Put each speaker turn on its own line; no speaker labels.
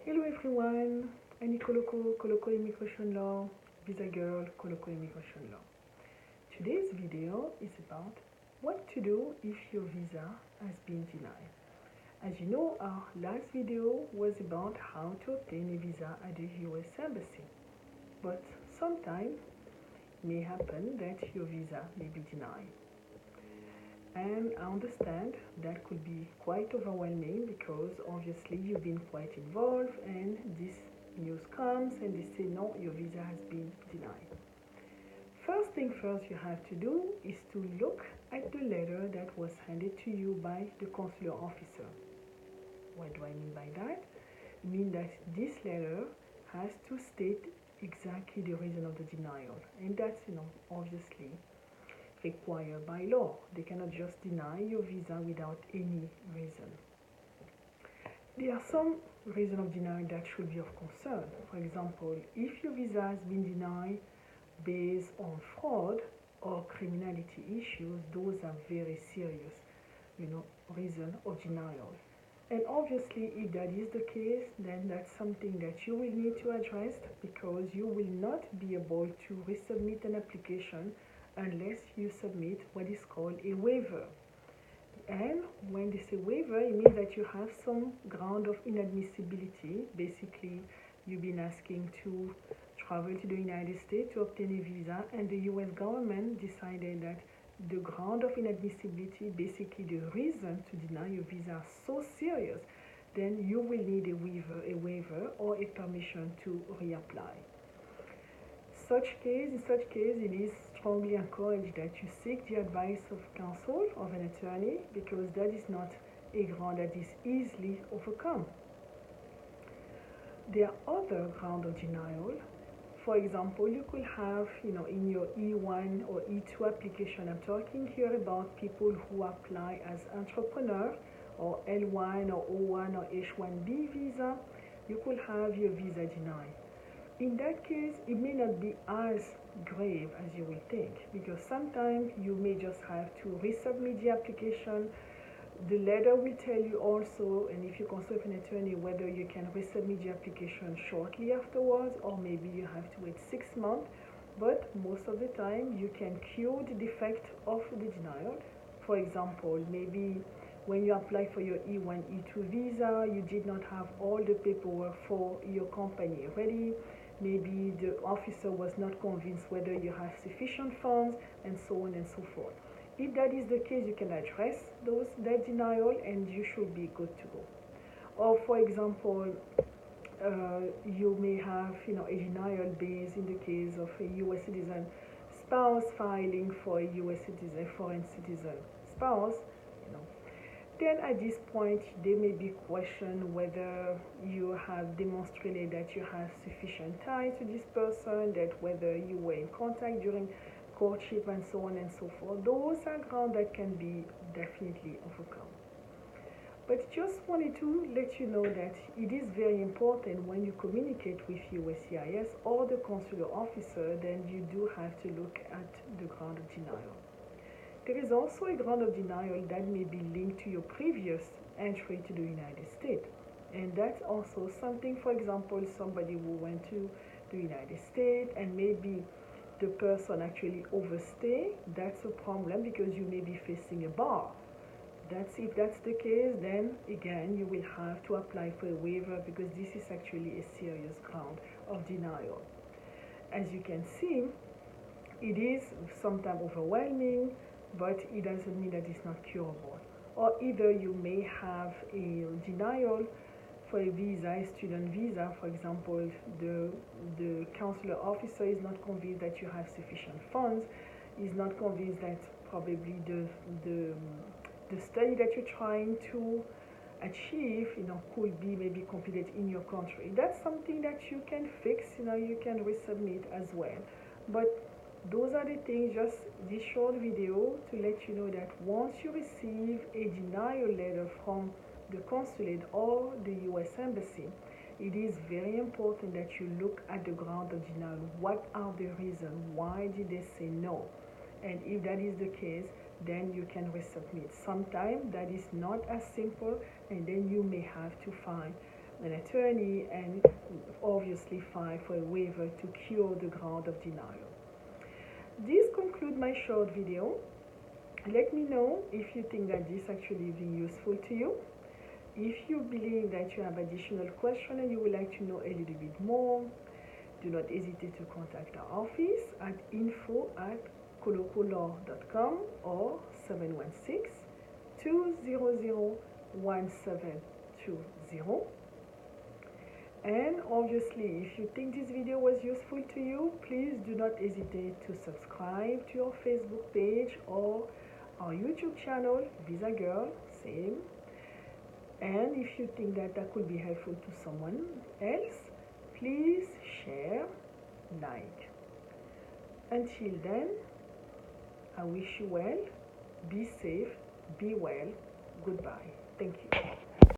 Hello everyone, Annick Koloko, Koloko Immigration Law, Visa Girl, Koloko Immigration Law. Today's video is about what to do if your visa has been denied. As you know, our last video was about how to obtain a visa at the US Embassy. But sometimes it may happen that your visa may be denied. And I understand that could be quite overwhelming because obviously you've been quite involved and this news comes and they say no, your visa has been denied. First thing first you have to do is to look at the letter that was handed to you by the consular officer. What do I mean by that? I mean that this letter has to state exactly the reason of the denial, and that's obviously required by law. They cannot just deny your visa without any reason. There are some reasons of denial that should be of concern. For example, if your visa has been denied based on fraud or criminality issues, those are very serious, reason of denial. And obviously, if that is the case, then that's something that you will need to address because you will not be able to resubmit an application unless you submit what is called a waiver. And when they say waiver, it means that you have some ground of inadmissibility. Basically, you've been asking to travel to the United States to obtain a visa, and the US government decided that the ground of inadmissibility, basically the reason to deny your visa, are so serious, then you will need a waiver or a permission to reapply. In such case, it is strongly encouraged that you seek the advice of counsel, of an attorney, because that is not a ground that is easily overcome. There are other grounds of denial. For example, you could have, in your E1 or E2 application, I'm talking here about people who apply as entrepreneur or L1 or O1 or H1B visa, you could have your visa denied. In that case, it may not be as grave as you will think because sometimes you may just have to resubmit the application. The letter will tell you also, and if you consult an attorney, whether you can resubmit the application shortly afterwards or maybe you have to wait 6 months. But most of the time, you can cure the defect of the denial. For example, maybe when you apply for your E1, E2 visa, you did not have all the paperwork for your company ready. Maybe the officer was not convinced whether you have sufficient funds, and so on and so forth. If that is the case, you can address that denial and you should be good to go. Or for example, you may have a denial based in the case of a US citizen spouse filing for a US citizen, foreign citizen spouse. Then at this point, there may be question whether you have demonstrated that you have sufficient tie to this person, that whether you were in contact during courtship and so on and so forth. Those are grounds that can be definitely overcome. But just wanted to let you know that it is very important when you communicate with USCIS or the consular officer, then you do have to look at the ground of denial. There is also a ground of denial that may be linked to your previous entry to the United States. And that's also something, for example, somebody who went to the United States and maybe the person actually overstayed, that's a problem because you may be facing a bar. If that's the case, then again, you will have to apply for a waiver because this is actually a serious ground of denial. As you can see, it is sometimes overwhelming, but it doesn't mean that it's not curable. Or either you may have a denial for a visa, a student visa, for example, the consular officer is not convinced that you have sufficient funds, is not convinced that probably the study that you're trying to achieve, could be maybe completed in your country. That's something that you can fix, you can resubmit as well. But those are the things, just this short video to let you know that once you receive a denial letter from the consulate or the US Embassy, it is very important that you look at the ground of denial. What are the reasons? Why did they say no? And if that is the case, then you can resubmit. Sometimes that is not as simple, and then you may have to find an attorney, and obviously file for a waiver to cure the ground of denial. This concludes my short video. Let me know if you think that this actually is useful to you. If you believe that you have additional questions and you would like to know a little bit more, do not hesitate to contact our office at info@kolokolaw.com or 716-200-1720. And obviously, if you think this video was useful to you, please do not hesitate to subscribe to our Facebook page or our YouTube channel, Visa Girl, same. And if you think that that could be helpful to someone else, please share, like. Until then, I wish you well, be safe, be well, goodbye. Thank you.